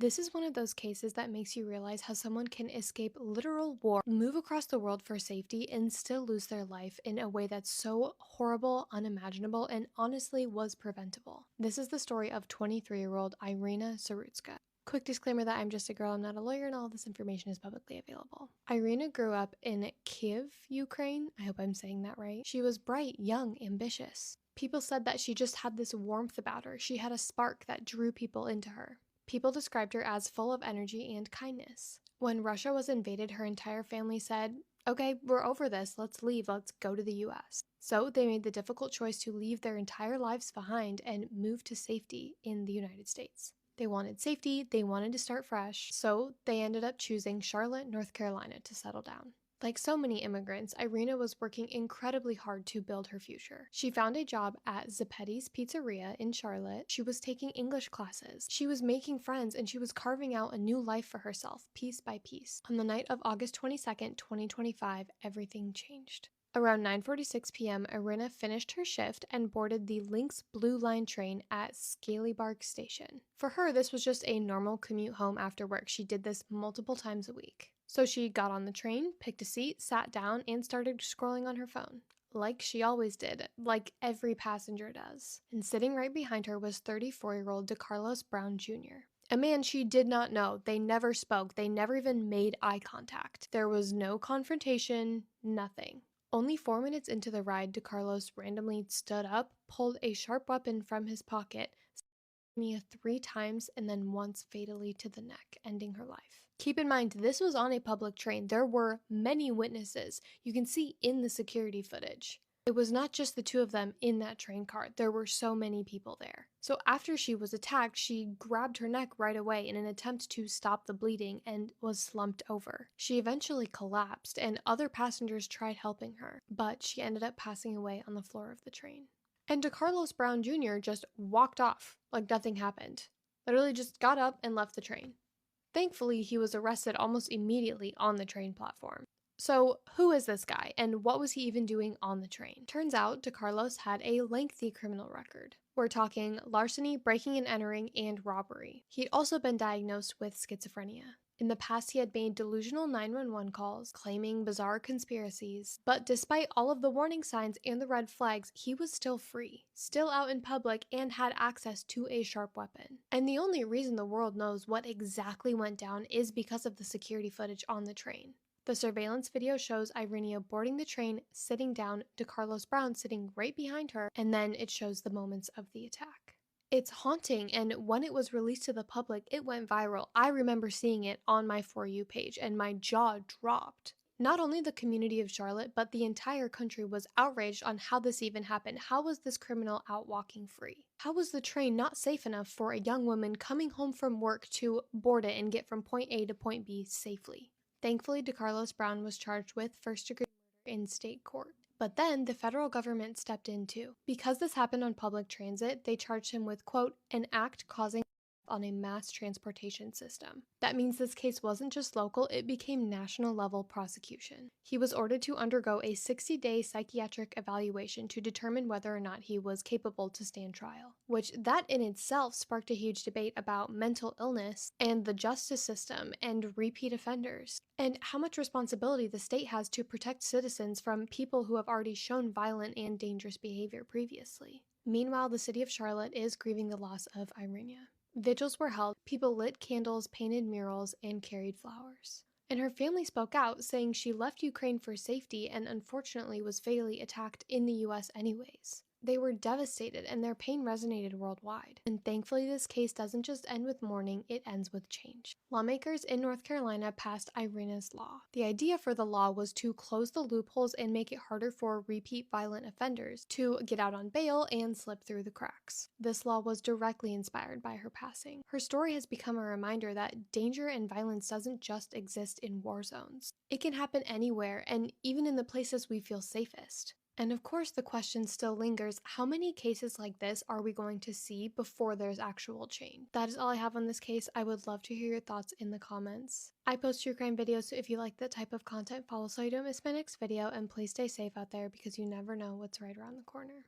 This is one of those cases that makes you realize how someone can escape literal war, move across the world for safety, and still lose their life in a way that's so horrible, unimaginable, and honestly was preventable. This is the story of 23-year-old Iryna Zarutska. Quick disclaimer that I'm just a girl, I'm not a lawyer, and all this information is publicly available. Iryna grew up in Kiev, Ukraine. I hope I'm saying that right. She was bright, young, ambitious. People said that she just had this warmth about her. She had a spark that drew people into her. People described her as full of energy and kindness. When Russia was invaded, her entire family said, "Okay, we're over this, let's leave, let's go to the US." So they made the difficult choice to leave their entire lives behind and move to safety in the United States. They wanted safety, they wanted to start fresh, so they ended up choosing Charlotte, North Carolina to settle down. Like so many immigrants, Iryna was working incredibly hard to build her future. She found a job at Zappetti's Pizzeria in Charlotte. She was taking English classes. She was making friends, and she was carving out a new life for herself, piece by piece. On the night of August 22nd, 2025, everything changed. Around 9:46 p.m., Iryna finished her shift and boarded the Lynx Blue Line train at Scalybark Station. For her, this was just a normal commute home after work. She did this multiple times a week. So she got on the train, picked a seat, sat down, and started scrolling on her phone. Like she always did, like every passenger does. And sitting right behind her was 34-year-old DeCarlos Brown Jr., a man she did not know. They never spoke. They never even made eye contact. There was no confrontation, nothing. Only 4 minutes into the ride, DeCarlos randomly stood up, pulled a sharp weapon from his pocket, Mia 3 times, and then once fatally to the neck, ending her life. Keep in mind, this was on a public train. There were many witnesses. You can see in the security footage. It was not just the two of them in that train car. There were so many people there. So after she was attacked, she grabbed her neck right away in an attempt to stop the bleeding and was slumped over. She eventually collapsed, and other passengers tried helping her, but she ended up passing away on the floor of the train. And DeCarlos Brown Jr. just walked off like nothing happened. Literally just got up and left the train. Thankfully, he was arrested almost immediately on the train platform. So, who is this guy, and what was he even doing on the train? Turns out, DeCarlos had a lengthy criminal record. We're talking larceny, breaking and entering, and robbery. He'd also been diagnosed with schizophrenia. In the past, he had made delusional 911 calls, claiming bizarre conspiracies. But despite all of the warning signs and the red flags, he was still free, still out in public, and had access to a sharp weapon. And the only reason the world knows what exactly went down is because of the security footage on the train. The surveillance video shows Iryna boarding the train, sitting down, DeCarlos Brown sitting right behind her, and then it shows the moments of the attack. It's haunting, and when it was released to the public, it went viral. I remember seeing it on my For You page, and my jaw dropped. Not only the community of Charlotte, but the entire country was outraged on how this even happened. How was this criminal out walking free? How was the train not safe enough for a young woman coming home from work to board it and get from point A to point B safely? Thankfully, DeCarlos Brown was charged with first-degree murder in state court. But then the federal government stepped in too. Because this happened on public transit, they charged him with, quote, an act causing on a mass transportation system. That means this case wasn't just local, it became national level prosecution. He was ordered to undergo a 60-day psychiatric evaluation to determine whether or not he was capable to stand trial, which that in itself sparked a huge debate about mental illness and the justice system and repeat offenders, and how much responsibility the state has to protect citizens from people who have already shown violent and dangerous behavior previously. Meanwhile, the city of Charlotte is grieving the loss of Iryna. Vigils were held, people lit candles, painted murals, and carried flowers. And her family spoke out, saying she left Ukraine for safety and unfortunately was fatally attacked in the US anyways. They were devastated, and their pain resonated worldwide. And thankfully, this case doesn't just end with mourning, it ends with change. Lawmakers in North Carolina passed Iryna's Law. The idea for the law was to close the loopholes and make it harder for repeat violent offenders to get out on bail and slip through the cracks. This law was directly inspired by her passing. Her story has become a reminder that danger and violence doesn't just exist in war zones. It can happen anywhere, and even in the places we feel safest. And of course, the question still lingers, how many cases like this are we going to see before there's actual change? That is all I have on this case. I would love to hear your thoughts in the comments. I post true crime videos, so if you like that type of content, follow so you don't miss my next video, and please stay safe out there because you never know what's right around the corner.